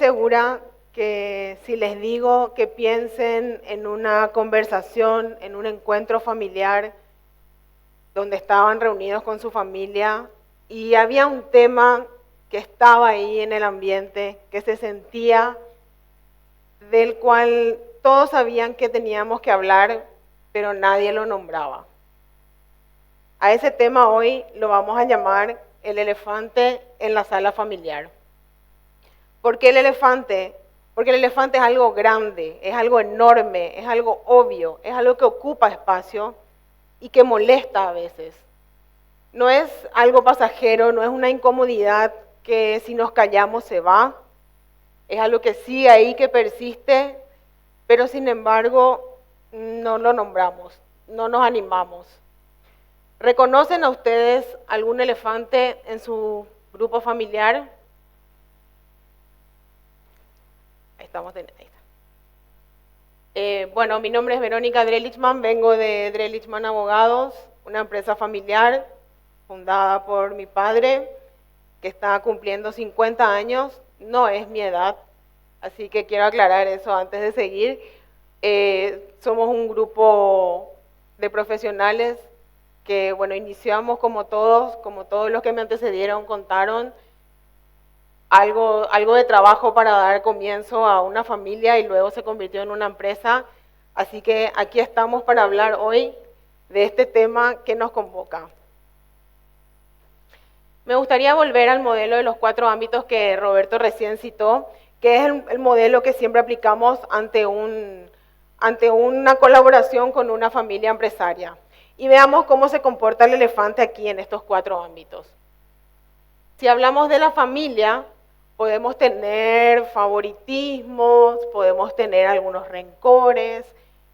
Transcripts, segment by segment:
segura que si les digo que piensen en una conversación, en un encuentro familiar, donde estaban reunidos con su familia y había un tema que estaba ahí en el ambiente, que se sentía, del cual todos sabían que teníamos que hablar, pero nadie lo nombraba. A ese tema hoy lo vamos a llamar el elefante en la sala familiar. ¿Por qué el elefante? Porque el elefante es algo grande, es algo enorme, es algo obvio, es algo que ocupa espacio y que molesta a veces. No es algo pasajero, no es una incomodidad que si nos callamos se va, es algo que sigue ahí, que persiste, pero sin embargo no lo nombramos, no nos animamos. ¿Reconocen a ustedes algún elefante en su grupo familiar? Ahí estamos. Bueno, mi nombre es Verónica Drelichman, vengo de Drelichman Abogados, una empresa familiar fundada por mi padre, que está cumpliendo 50 años, no es mi edad, así que quiero aclarar eso antes de seguir. Somos un grupo de profesionales que, bueno, iniciamos como todos los que me antecedieron contaron, algo de trabajo para dar comienzo a una familia y luego se convirtió en una empresa. Así que aquí estamos para hablar hoy de este tema que nos convoca. Me gustaría volver al modelo de los 4 ámbitos que Roberto recién citó, que es el modelo que siempre aplicamos ante una colaboración con una familia empresaria. Y veamos cómo se comporta el elefante aquí en estos 4 ámbitos. Si hablamos de la familia, podemos tener favoritismos, podemos tener algunos rencores,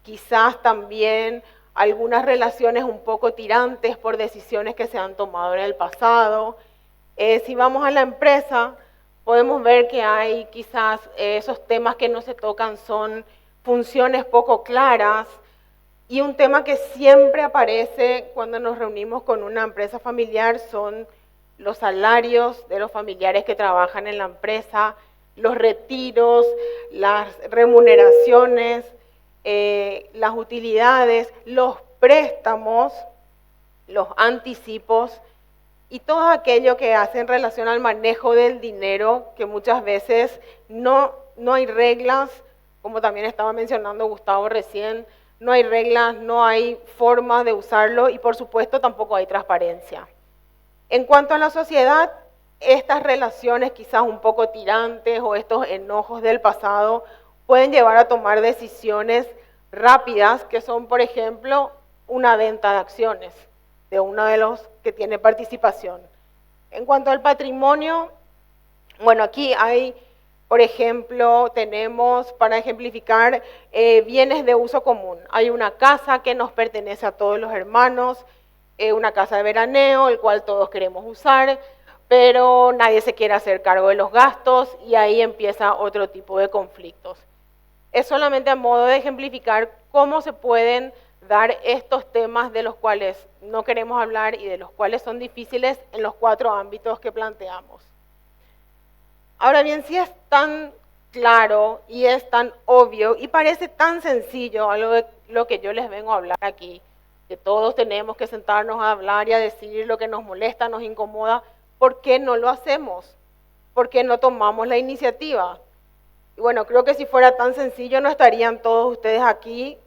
quizás también algunas relaciones un poco tirantes por decisiones que se han tomado en el pasado. Si vamos a la empresa, podemos ver que hay quizás esos temas que no se tocan son funciones poco claras, y un tema que siempre aparece cuando nos reunimos con una empresa familiar son los salarios de los familiares que trabajan en la empresa, los retiros, las remuneraciones, las utilidades, los préstamos, los anticipos y todo aquello que hace en relación al manejo del dinero, que muchas veces no hay reglas, como también estaba mencionando Gustavo recién, no hay reglas, no hay forma de usarlo y por supuesto tampoco hay transparencia. En cuanto a la sociedad, estas relaciones quizás un poco tirantes o estos enojos del pasado pueden llevar a tomar decisiones rápidas que son, por ejemplo, una venta de acciones de uno de los que tiene participación. En cuanto al patrimonio, bueno, aquí hay, por ejemplo, tenemos para ejemplificar bienes de uso común. Hay una casa que nos pertenece a todos los hermanos, una casa de veraneo, el cual todos queremos usar, pero nadie se quiere hacer cargo de los gastos y ahí empieza otro tipo de conflictos. Es solamente a modo de ejemplificar cómo se pueden dar estos temas de los cuales no queremos hablar y de los cuales son difíciles en los 4 ámbitos que planteamos. Ahora bien, si es tan claro y es tan obvio y parece tan sencillo algo de lo que yo les vengo a hablar aquí, que todos tenemos que sentarnos a hablar y a decir lo que nos molesta, nos incomoda, ¿por qué no lo hacemos? ¿Por qué no tomamos la iniciativa? Y bueno, creo que si fuera tan sencillo no estarían todos ustedes aquí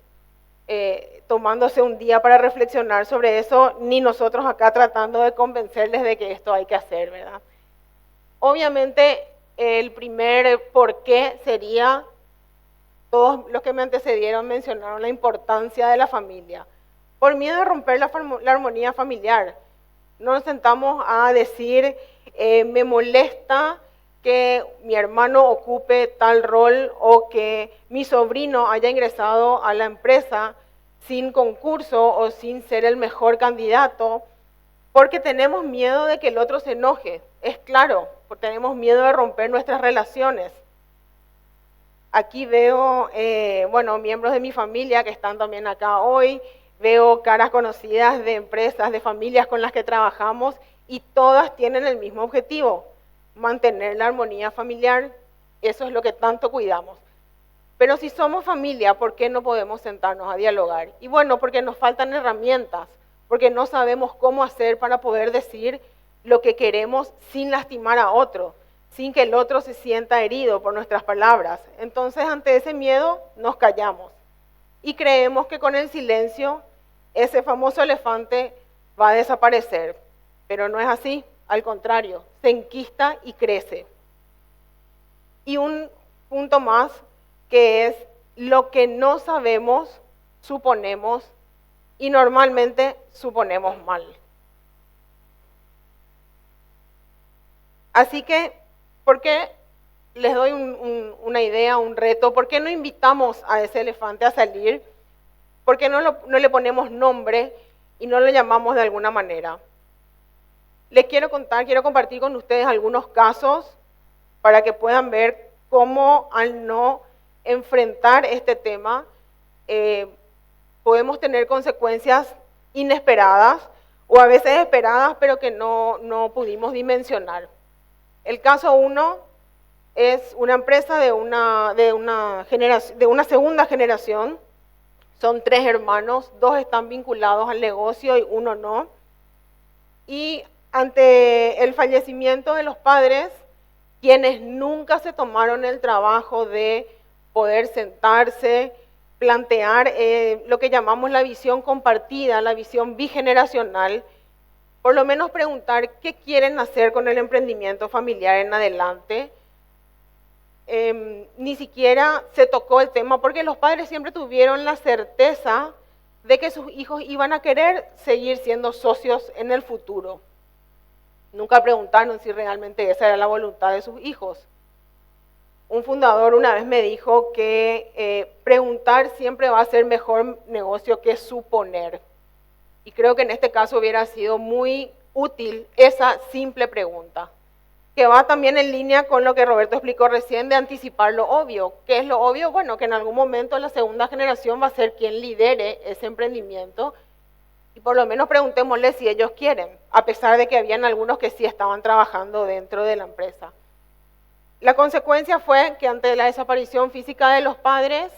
tomándose un día para reflexionar sobre eso, ni nosotros acá tratando de convencerles de que esto hay que hacer, ¿verdad? Obviamente, el primer por qué sería, todos los que me antecedieron mencionaron la importancia de la familia. Por miedo a romper la armonía familiar, no nos sentamos a decir, me molesta que mi hermano ocupe tal rol o que mi sobrino haya ingresado a la empresa sin concurso o sin ser el mejor candidato, porque tenemos miedo de que el otro se enoje, es claro, porque tenemos miedo de romper nuestras relaciones. Aquí veo, miembros de mi familia que están también acá hoy, veo caras conocidas de empresas, de familias con las que trabajamos y todas tienen el mismo objetivo, mantener la armonía familiar. Eso es lo que tanto cuidamos. Pero si somos familia, ¿por qué no podemos sentarnos a dialogar? Y bueno, porque nos faltan herramientas, porque no sabemos cómo hacer para poder decir lo que queremos sin lastimar a otro, sin que el otro se sienta herido por nuestras palabras. Entonces, ante ese miedo, nos callamos. Y creemos que con el silencio, ese famoso elefante va a desaparecer. Pero no es así, al contrario, se enquista y crece. Y un punto más, que es lo que no sabemos, suponemos, y normalmente suponemos mal. Así que, ¿por qué les doy una idea, un reto? ¿Por qué no invitamos a ese elefante a salir? ¿Por qué no le ponemos nombre y no lo llamamos de alguna manera? Les quiero compartir con ustedes algunos casos para que puedan ver cómo al no enfrentar este tema podemos tener consecuencias inesperadas o a veces esperadas, pero que no pudimos dimensionar. El caso 1 es una empresa de una segunda generación. Son 3 hermanos, 2 están vinculados al negocio y 1 no. Y ante el fallecimiento de los padres, quienes nunca se tomaron el trabajo de poder sentarse, plantear lo que llamamos la visión compartida, la visión bigeneracional, por lo menos preguntar qué quieren hacer con el emprendimiento familiar en adelante. Ni siquiera se tocó el tema porque los padres siempre tuvieron la certeza de que sus hijos iban a querer seguir siendo socios en el futuro. Nunca preguntaron si realmente esa era la voluntad de sus hijos. Un fundador una vez me dijo que preguntar siempre va a ser mejor negocio que suponer. Y creo que en este caso hubiera sido muy útil esa simple pregunta, que va también en línea con lo que Roberto explicó recién de anticipar lo obvio. ¿Qué es lo obvio? Bueno, que en algún momento la segunda generación va a ser quien lidere ese emprendimiento y por lo menos preguntémosle si ellos quieren, a pesar de que habían algunos que sí estaban trabajando dentro de la empresa. La consecuencia fue que ante la desaparición física de los padres,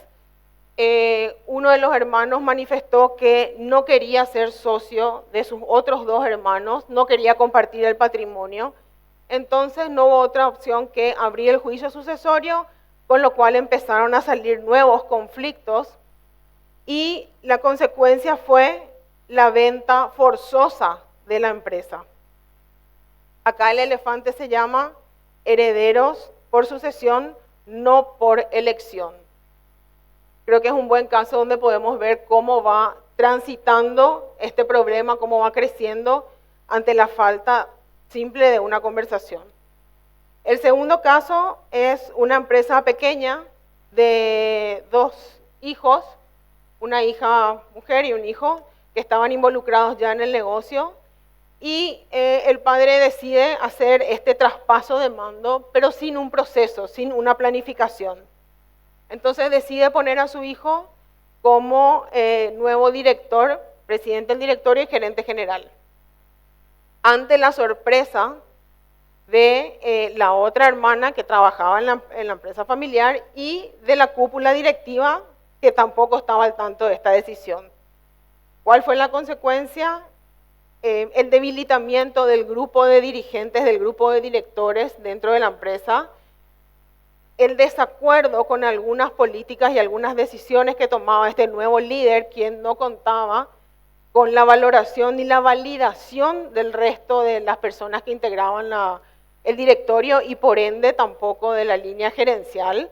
uno de los hermanos manifestó que no quería ser socio de sus otros 2 hermanos, no quería compartir el patrimonio. Entonces no hubo otra opción que abrir el juicio sucesorio, con lo cual empezaron a salir nuevos conflictos y la consecuencia fue la venta forzosa de la empresa. Acá el elefante se llama herederos por sucesión, no por elección. Creo que es un buen caso donde podemos ver cómo va transitando este problema, cómo va creciendo ante la falta simple de una conversación. El segundo caso es una empresa pequeña de 2 hijos, una hija mujer y un hijo, que estaban involucrados ya en el negocio, y el padre decide hacer este traspaso de mando, pero sin un proceso, sin una planificación. Entonces decide poner a su hijo como nuevo director, presidente del directorio y gerente general. Ante la sorpresa de la otra hermana que trabajaba en la empresa familiar y de la cúpula directiva que tampoco estaba al tanto de esta decisión. ¿Cuál fue la consecuencia? El debilitamiento del grupo de dirigentes, del grupo de directores dentro de la empresa, el desacuerdo con algunas políticas y algunas decisiones que tomaba este nuevo líder, quien no contaba con la valoración ni la validación del resto de las personas que integraban el directorio y por ende tampoco de la línea gerencial.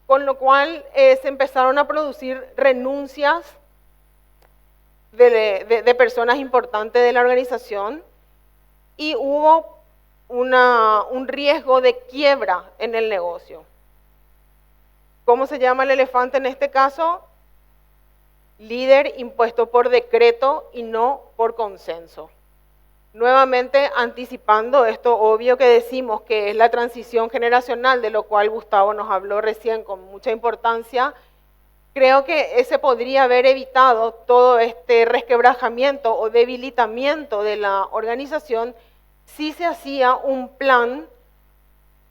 Con lo cual se empezaron a producir renuncias de personas importantes de la organización y hubo un riesgo de quiebra en el negocio. ¿Cómo se llama el elefante en este caso? Líder impuesto por decreto y no por consenso. Nuevamente anticipando esto obvio que decimos que es la transición generacional, de lo cual Gustavo nos habló recién con mucha importancia. Creo que se podría haber evitado todo este resquebrajamiento o debilitamiento de la organización si se hacía un plan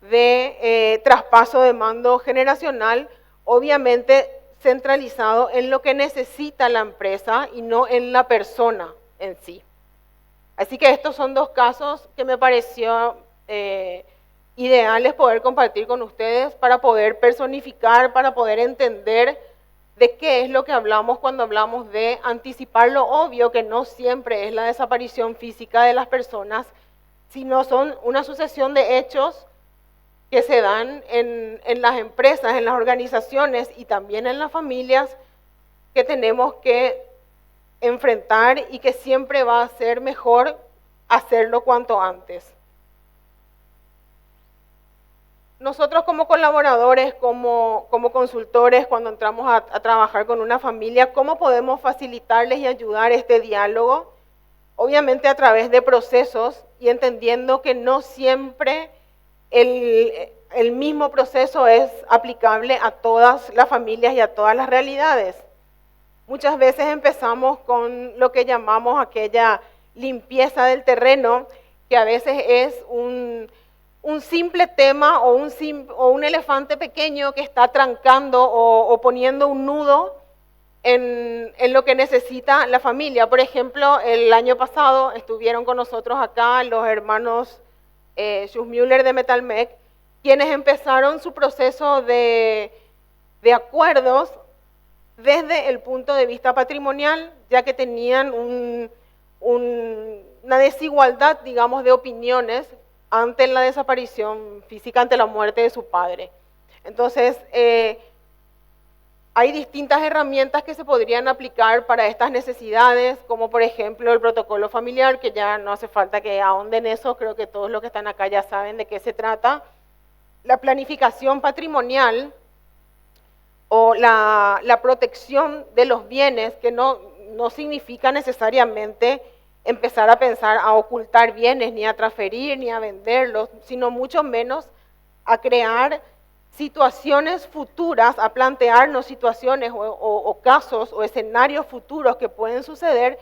de traspaso de mando generacional, obviamente centralizado en lo que necesita la empresa y no en la persona en sí. Así que estos son dos casos que me pareció ideales poder compartir con ustedes para poder personificar, para poder entender de qué es lo que hablamos cuando hablamos de anticipar lo obvio, que no siempre es la desaparición física de las personas, sino son una sucesión de hechos que se dan en las empresas, en las organizaciones y también en las familias, que tenemos que enfrentar y que siempre va a ser mejor hacerlo cuanto antes. Nosotros como colaboradores, como consultores, cuando entramos a trabajar con una familia, ¿cómo podemos facilitarles y ayudar este diálogo? Obviamente a través de procesos y entendiendo que no siempre el mismo proceso es aplicable a todas las familias y a todas las realidades. Muchas veces empezamos con lo que llamamos aquella limpieza del terreno, que a veces es un simple tema o un elefante pequeño que está trancando o poniendo un nudo en lo que necesita la familia. Por ejemplo, el año pasado estuvieron con nosotros acá los hermanos Schussmüller de Metalmec, quienes empezaron su proceso de acuerdos desde el punto de vista patrimonial, ya que tenían una desigualdad, digamos, de opiniones ante la desaparición física, ante la muerte de su padre. Entonces, hay distintas herramientas que se podrían aplicar para estas necesidades, como por ejemplo el protocolo familiar, que ya no hace falta que ahonden en eso, creo que todos los que están acá ya saben de qué se trata. La planificación patrimonial o la protección de los bienes, que no significa necesariamente empezar a pensar a ocultar bienes, ni a transferir, ni a venderlos, sino mucho menos a crear situaciones futuras, a plantearnos situaciones o casos o escenarios futuros que pueden suceder,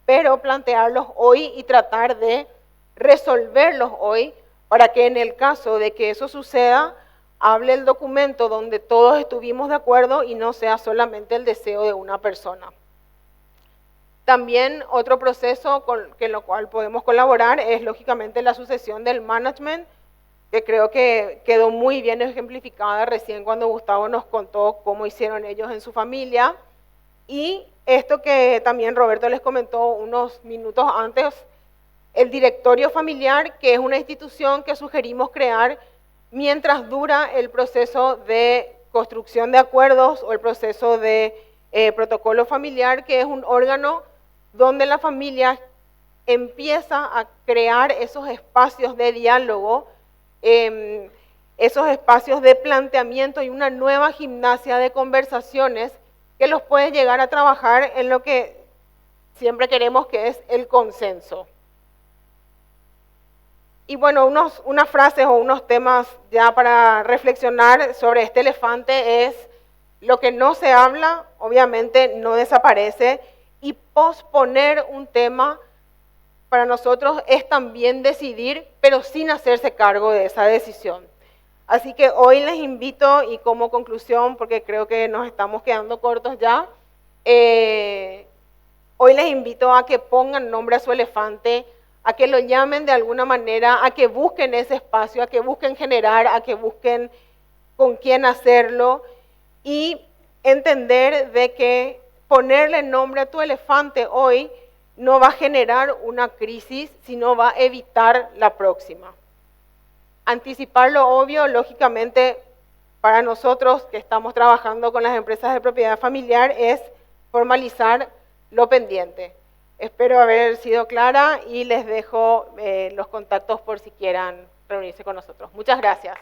pero plantearlos hoy y tratar de resolverlos hoy para que en el caso de que eso suceda, hable el documento donde todos estuvimos de acuerdo y no sea solamente el deseo de una persona. También otro proceso en lo cual podemos colaborar es lógicamente la sucesión del management, que creo que quedó muy bien ejemplificada recién cuando Gustavo nos contó cómo hicieron ellos en su familia. Y esto que también Roberto les comentó unos minutos antes, el directorio familiar, que es una institución que sugerimos crear mientras dura el proceso de construcción de acuerdos o el proceso de protocolo familiar, que es un órgano donde la familia empieza a crear esos espacios de diálogo, esos espacios de planteamiento y una nueva gimnasia de conversaciones que los puede llegar a trabajar en lo que siempre queremos, que es el consenso. Y bueno, unas frases o unos temas ya para reflexionar sobre este elefante es: lo que no se habla, obviamente no desaparece, y posponer un tema para nosotros es también decidir, pero sin hacerse cargo de esa decisión. Así que hoy les invito, y como conclusión, porque creo que nos estamos quedando cortos ya, hoy les invito a que pongan nombre a su elefante, a que lo llamen de alguna manera, a que busquen ese espacio, a que busquen generar, a que busquen con quién hacerlo, y entender de que ponerle nombre a tu elefante hoy no va a generar una crisis, sino va a evitar la próxima. Anticipar lo obvio, lógicamente, para nosotros que estamos trabajando con las empresas de propiedad familiar, es formalizar lo pendiente. Espero haber sido clara y les dejo los contactos por si quieran reunirse con nosotros. Muchas gracias.